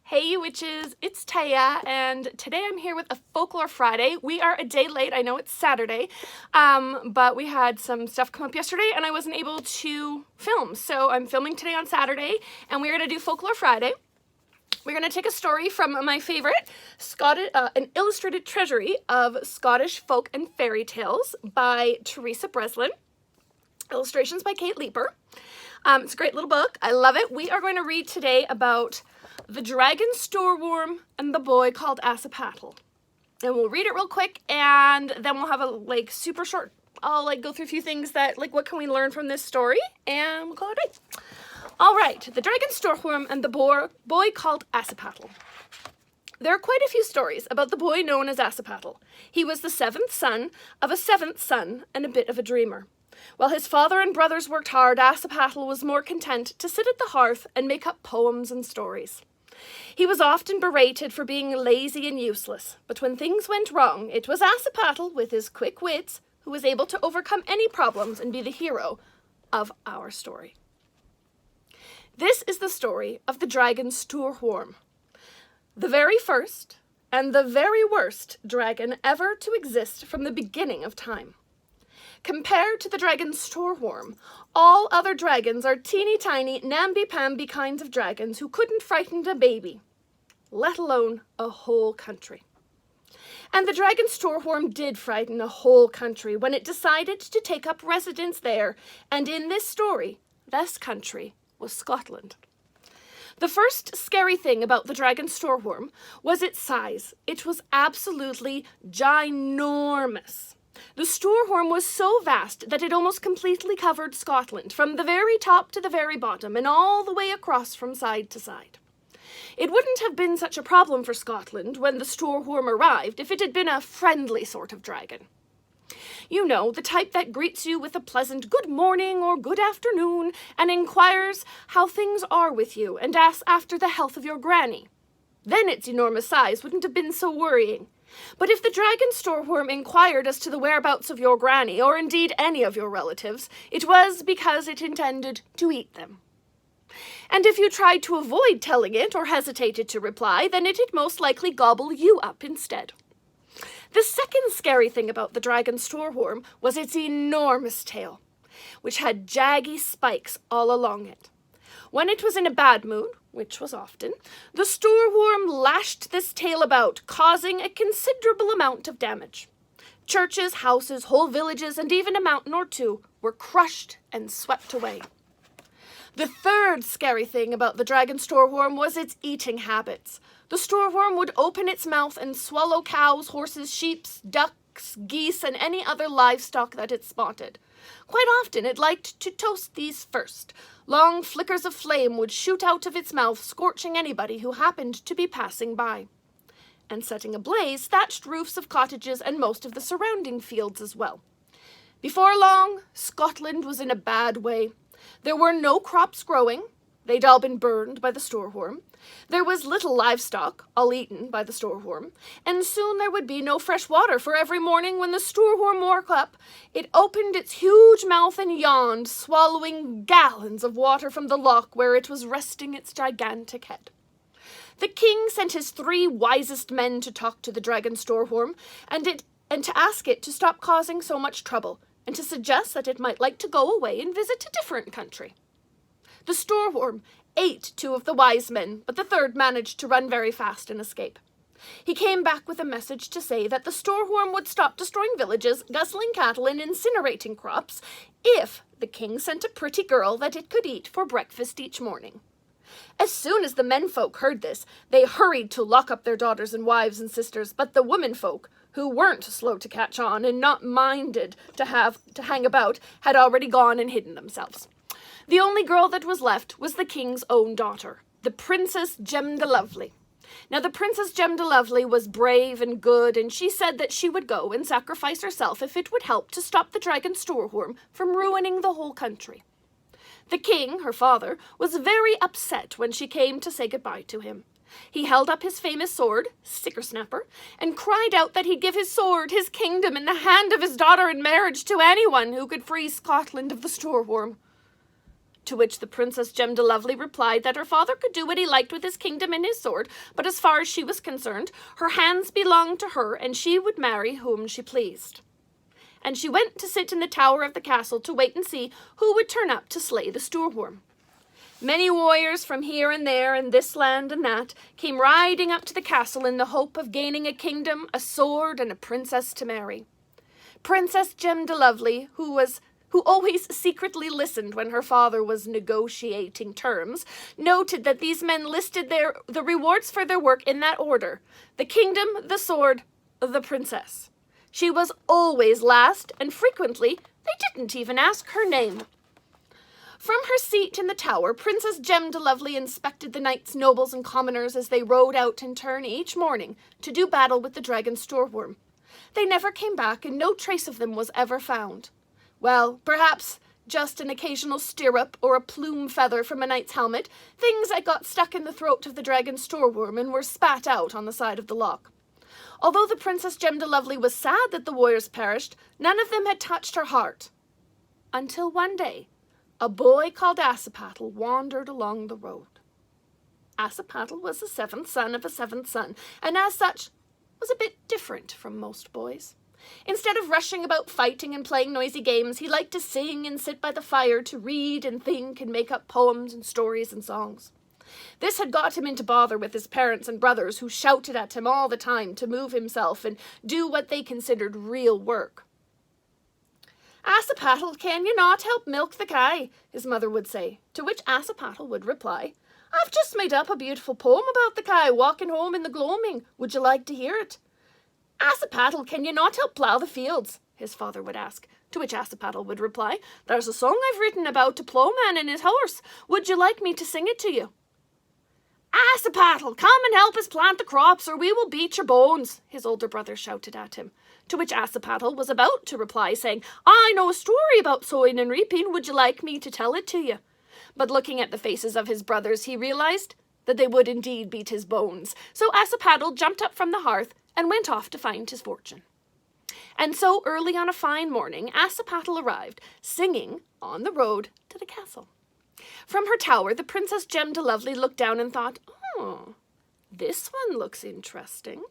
Hey you witches, it's Taya, and today I'm here with a Folklore Friday. We are a day late, I know it's Saturday, but we had some stuff come up yesterday and I wasn't able to film. So I'm filming today on Saturday, and we're going to do Folklore Friday. We're going to take a story from my favorite, an illustrated treasury of Scottish folk and fairy tales by Theresa Breslin. Illustrations by Kate Leeper. It's a great little book. I love it. We are going to read today about the dragon Stoorworm and the boy called Assipattle. And we'll read it real quick, and then we'll have a super short, I'll go through a few things that what can we learn from this story, and we'll call it a day. All right, the dragon Stoorworm and the boy called Assipattle. There are quite a few stories about the boy known as Assipattle. He was the seventh son of a seventh son and a bit of a dreamer. While his father and brothers worked hard, Assipattle was more content to sit at the hearth and make up poems and stories. He was often berated for being lazy and useless, but when things went wrong, it was Assipattle, with his quick wits, who was able to overcome any problems and be the hero of our story. This is the story of the dragon Stoorworm, the very first and the very worst dragon ever to exist from the beginning of time. Compared to the dragon Stoorworm, all other dragons are teeny-tiny, namby-pamby kinds of dragons who couldn't frighten a baby, let alone a whole country. And the dragon Stoorworm did frighten a whole country when it decided to take up residence there, and in this story, this country was Scotland. The first scary thing about the dragon Stoorworm was its size. It was absolutely ginormous. The Stoorworm was so vast that it almost completely covered Scotland, from the very top to the very bottom, and all the way across from side to side. It wouldn't have been such a problem for Scotland when the Stoorworm arrived if it had been a friendly sort of dragon. You know, the type that greets you with a pleasant good morning or good afternoon and inquires how things are with you and asks after the health of your granny. Then its enormous size wouldn't have been so worrying. But if the dragon Stoorworm inquired as to the whereabouts of your granny, or indeed any of your relatives, it was because it intended to eat them. And if you tried to avoid telling it or hesitated to reply, then it'd most likely gobble you up instead. The second scary thing about the dragon Stoorworm was its enormous tail, which had jaggy spikes all along it. When it was in a bad mood, which was often, the Stoorworm lashed this tail about, causing a considerable amount of damage. Churches, houses, whole villages, and even a mountain or two were crushed and swept away. The third scary thing about the dragon Stoorworm was its eating habits. The Stoorworm would open its mouth and swallow cows, horses, sheep, ducks, geese, and any other livestock that it spotted. Quite often it liked to toast these first. Long flickers of flame would shoot out of its mouth, scorching anybody who happened to be passing by, and setting ablaze thatched roofs of cottages and most of the surrounding fields as well. Before long, Scotland was in a bad way. There were no crops growing. They'd all been burned by the Stoorworm. There was little livestock, all eaten by the Stoorworm, and soon there would be no fresh water, for every morning when the Stoorworm woke up, it opened its huge mouth and yawned, swallowing gallons of water from the loch where it was resting its gigantic head. The king sent his 3 wisest men to talk to the dragon Stoorworm, and to ask it to stop causing so much trouble, and to suggest that it might like to go away and visit a different country. The Stoorworm ate 2 of the wise men, but the third managed to run very fast and escape. He came back with a message to say that the Stoorworm would stop destroying villages, guzzling cattle, and incinerating crops if the king sent a pretty girl that it could eat for breakfast each morning. As soon as the menfolk heard this, they hurried to lock up their daughters and wives and sisters, but the womenfolk, who weren't slow to catch on and not minded to hang about, had already gone and hidden themselves. The only girl that was left was the king's own daughter, the Princess Jem the Lovely. Now, the Princess Jem the Lovely was brave and good, and she said that she would go and sacrifice herself if it would help to stop the dragon Stoorworm from ruining the whole country. The king, her father, was very upset when she came to say goodbye to him. He held up his famous sword, Sickersnapper, and cried out that he'd give his sword, his kingdom, and the hand of his daughter in marriage to anyone who could free Scotland of the Stoorworm. To which the Princess Gemdelovely replied that her father could do what he liked with his kingdom and his sword, but as far as she was concerned, her hands belonged to her, and she would marry whom she pleased. And she went to sit in the tower of the castle to wait and see who would turn up to slay the Stoorworm. Many warriors from here and there, and this land and that, came riding up to the castle in the hope of gaining a kingdom, a sword, and a princess to marry. Princess Gemdelovely, who always secretly listened when her father was negotiating terms, noted that these men listed the rewards for their work in that order: the kingdom, the sword, the princess. She was always last, and frequently they didn't even ask her name. From her seat in the tower, Princess Gemdelovely inspected the knights, nobles, and commoners as they rode out in turn each morning to do battle with the dragon Stoorworm. They never came back, and no trace of them was ever found. Well, perhaps just an occasional stirrup or a plume feather from a knight's helmet, things that got stuck in the throat of the dragon Stoorworm and were spat out on the side of the loch. Although the Princess Gemdelovely was sad that the warriors perished, none of them had touched her heart. Until one day, a boy called Assipattle wandered along the road. Assipattle was the seventh son of a seventh son, and as such was a bit different from most boys. Instead of rushing about fighting and playing noisy games, he liked to sing and sit by the fire to read and think and make up poems and stories and songs. This had got him into bother with his parents and brothers, who shouted at him all the time to move himself and do what they considered real work. "Assipattle, can you not help milk the kye?" his mother would say, to which Assipattle would reply, "I've just made up a beautiful poem about the kye walking home in the gloaming. Would you like to hear it?" "Assipattle, can you not help plough the fields?" his father would ask, to which Assipattle would reply, "There's a song I've written about a ploughman and his horse. Would you like me to sing it to you?" "Assipattle, come and help us plant the crops, or we will beat your bones," his older brother shouted at him, to which Assipattle was about to reply, saying, "I know a story about sowing and reaping. Would you like me to tell it to you?" But looking at the faces of his brothers, he realized that they would indeed beat his bones. So Assipattle jumped up from the hearth and went off to find his fortune. And so early on a fine morning, Assipattle arrived, singing, on the road to the castle. From her tower, the Princess Gemdelovely looked down and thought, "Oh, this one looks interesting."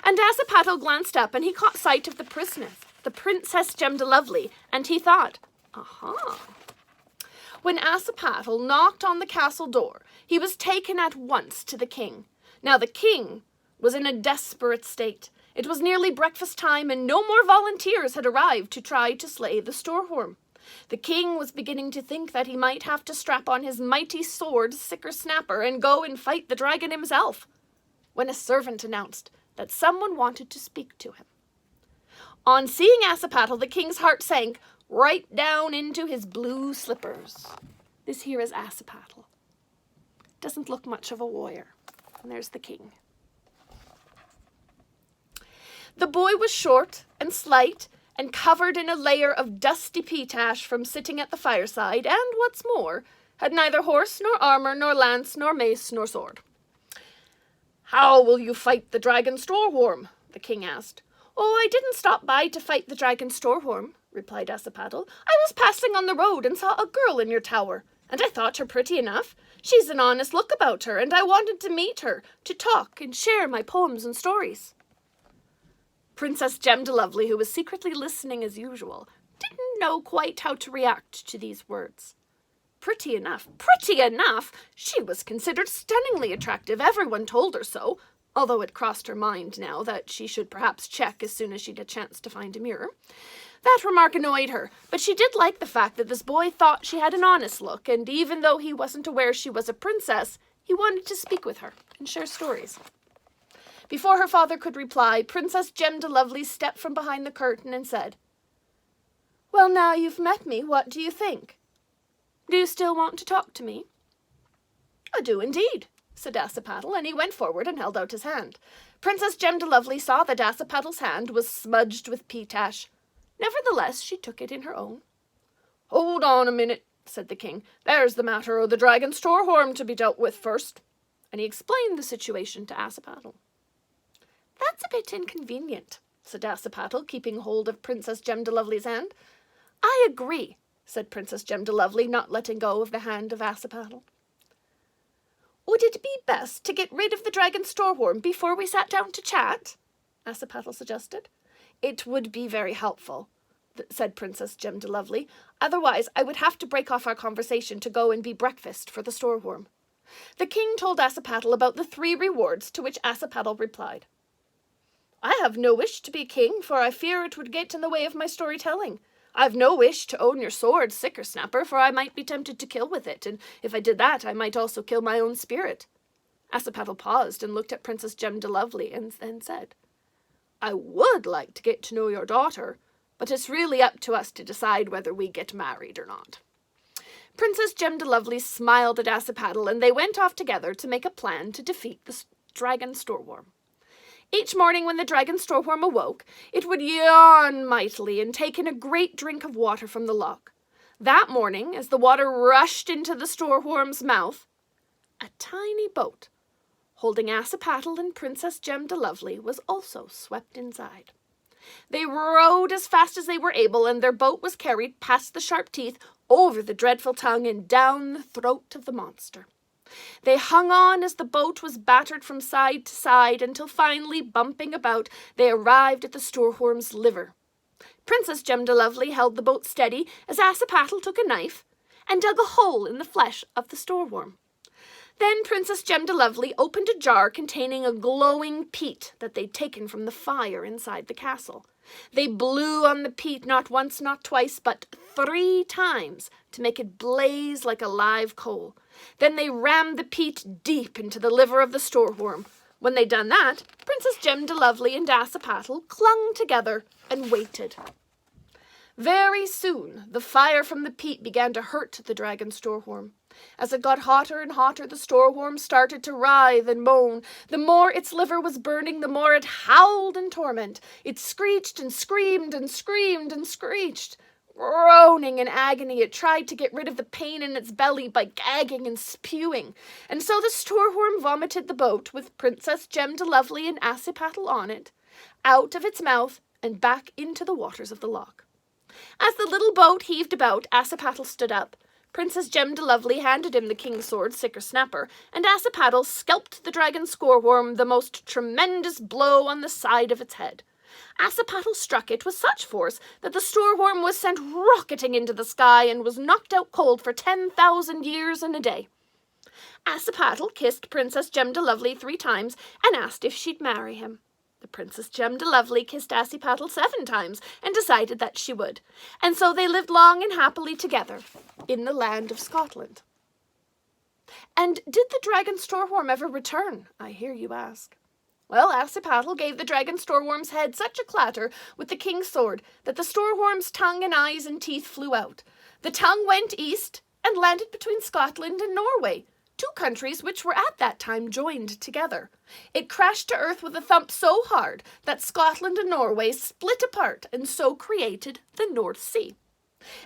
And Assipattle glanced up, and he caught sight of the Princess Gemdelovely, and he thought, "Aha." When Assipattle knocked on the castle door, he was taken at once to the king. Now the king was in a desperate state. It was nearly breakfast time, and no more volunteers had arrived to try to slay the Stoorworm. The king was beginning to think that he might have to strap on his mighty sword, Sicker-Snapper, and go and fight the dragon himself, when a servant announced that someone wanted to speak to him. On seeing Assipattle, the king's heart sank right down into his blue slippers. This here is Assipattle. Doesn't look much of a warrior. And there's the king. The boy was short and slight and covered in a layer of dusty peat ash from sitting at the fireside, and, what's more, had neither horse nor armor nor lance nor mace nor sword. "How will you fight the dragon Stoorworm?" the king asked. "Oh, I didn't stop by to fight the dragon Stoorworm," replied Assipattle. "I was passing on the road and saw a girl in your tower, and I thought her pretty enough. She's an honest look about her, and I wanted to meet her, to talk and share my poems and stories." Princess Gemdelovely, who was secretly listening as usual, didn't know quite how to react to these words. Pretty enough! Pretty enough! She was considered stunningly attractive. Everyone told her so, although it crossed her mind now that she should perhaps check as soon as she'd a chance to find a mirror. That remark annoyed her, but she did like the fact that this boy thought she had an honest look, and even though he wasn't aware she was a princess, he wanted to speak with her and share stories. Before her father could reply, Princess Gemdelovely stepped from behind the curtain and said, "Well, now you've met me, what do you think? Do you still want to talk to me?" "I do indeed," said Assipattle, and he went forward and held out his hand. Princess Gemdelovely saw that Assipattle's hand was smudged with peat ash. Nevertheless, she took it in her own. "Hold on a minute," said the king. "There's the matter of the dragon Stoorworm to be dealt with first." And he explained the situation to Assipattle. "That's a bit inconvenient," said Assipattle, keeping hold of Princess Gemdelovely's hand. "I agree," said Princess Gemdelovely, not letting go of the hand of Assipattle. Would it be best to get rid of the dragon Stoorworm before we sat down to chat? Assipattle suggested. It would be very helpful, said Princess Gemdelovely. Otherwise, I would have to break off our conversation to go and be breakfast for the Stoorworm. The king told Assipattle about the 3 rewards, to which Assipattle replied, I have no wish to be king, for I fear it would get in the way of my storytelling. I have no wish to own your sword, Sickersnapper, for I might be tempted to kill with it, and if I did that, I might also kill my own spirit. Assipattle paused and looked at Princess Gemdelovely and then said, I would like to get to know your daughter, but it's really up to us to decide whether we get married or not. Princess Gemdelovely smiled at Assipattle, and they went off together to make a plan to defeat the dragon Stoorworm. Each morning when the dragon Stoorworm awoke, it would yawn mightily and take in a great drink of water from the loch. That morning, as the water rushed into the Stoorworm's mouth, a tiny boat, holding Assipattle and Princess Gemdelovely, was also swept inside. They rowed as fast as they were able, and their boat was carried past the sharp teeth, over the dreadful tongue, and down the throat of the monster. They hung on as the boat was battered from side to side, until finally, bumping about, they arrived at the Stoorworm's liver. Princess Gemdelovely held the boat steady as Assipattle took a knife and dug a hole in the flesh of the Stoorworm. Then Princess Gemdelovely opened a jar containing a glowing peat that they'd taken from the fire inside the castle. They blew on the peat not once, not twice, but 3 times to make it blaze like a live coal. Then they rammed the peat deep into the liver of the Stoorworm. When they'd done that, Princess Gemdelovely and Assipattle clung together and waited. Very soon, the fire from the peat began to hurt the dragon Stoorworm. As it got hotter and hotter, the Stoorworm started to writhe and moan. The more its liver was burning, the more it howled in torment. It screeched and screamed and screamed and screeched. Groaning in agony, it tried to get rid of the pain in its belly by gagging and spewing. And so the Stoorworm vomited the boat, with Princess Gemdelovely and Assipattle on it, out of its mouth and back into the waters of the loch. As the little boat heaved about, Assipattle stood up. Princess Gemdelovely handed him the king's sword, Sickersnapper, and Assipattle scalped the dragon Stoorworm the most tremendous blow on the side of its head. Assipattle struck it with such force that the Stoorworm was sent rocketing into the sky and was knocked out cold for 10,000 years and a day. Assipattle kissed Princess Gemdelovely 3 times and asked if she'd marry him. The Princess Gemdelovely kissed Assipattle 7 times and decided that she would, and so they lived long and happily together in the land of Scotland. And did the dragon Stoorworm ever return, I hear you ask? Well, Assipattle gave the dragon Stoorworm's head such a clatter with the king's sword that the Stoorworm's tongue and eyes and teeth flew out. The tongue went east and landed between Scotland and Norway, 2 countries which were at that time joined together. It crashed to earth with a thump so hard that Scotland and Norway split apart and so created the North Sea.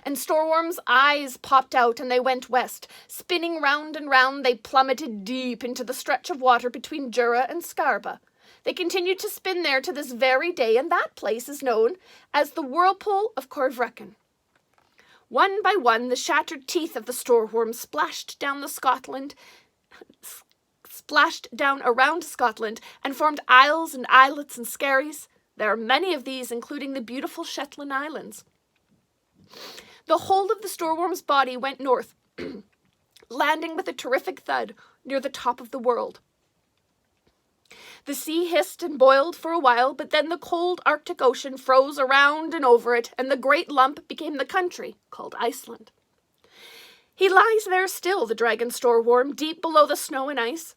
And Stoorworm's eyes popped out and they went west. Spinning round and round, they plummeted deep into the stretch of water between Jura and Scarba. They continued to spin there to this very day, and that place is known as the Whirlpool of Corvrecken. One by one, the shattered teeth of the Stoorworm splashed down around Scotland and formed isles and islets and skerries. There are many of these, including the beautiful Shetland Islands. The whole of the Stoorworm's body went north, landing with a terrific thud near the top of the world. The sea hissed and boiled for a while, but then the cold Arctic Ocean froze around and over it, and the great lump became the country called Iceland. He lies there still, the dragon Stoorworm, deep below the snow and ice.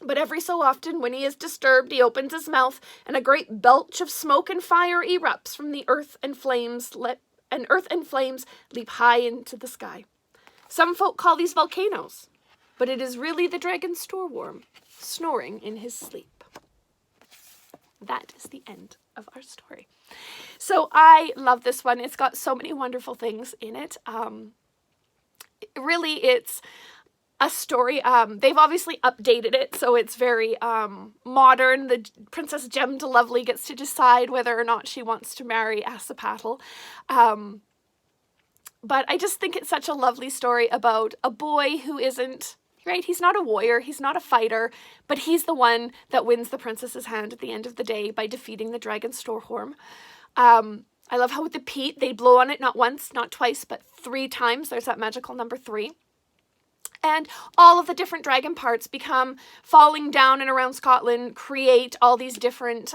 But every so often, when he is disturbed, he opens his mouth, and a great belch of smoke and fire erupts from the earth, and flames leap high into the sky. Some folk call these volcanoes, but it is really the dragon Stoorworm snoring in his sleep. That is the end of our story. So I love this one. It's got so many wonderful things in it. Really, it's a story. They've obviously updated it, so it's very modern. The Princess Gemdelovely gets to decide whether or not she wants to marry Assipattle. But I just think it's such a lovely story about a boy who isn't, right? He's not a warrior, he's not a fighter, but he's the one that wins the princess's hand at the end of the day by defeating the dragon Stoorworm. I love how with the peat, they blow on it not once, not twice, but 3 times. There's that magical number 3. And all of the different dragon parts become falling down and around Scotland, create all these different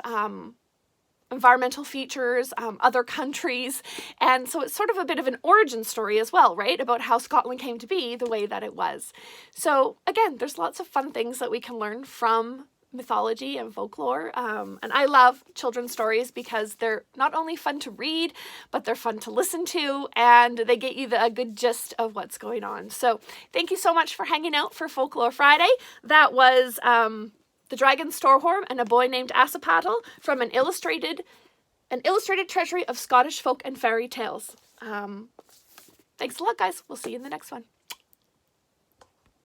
environmental features, other countries. And so it's sort of a bit of an origin story as well, right? About how Scotland came to be the way that it was. So again, there's lots of fun things that we can learn from mythology and folklore. And I love children's stories because they're not only fun to read, but they're fun to listen to, and they get you a good gist of what's going on. So thank you so much for hanging out for Folklore Friday. That was The Dragon Stoorworm and a Boy Named Assipattle from an illustrated treasury of Scottish folk and fairy tales. Thanks a lot, guys. We'll see you in the next one.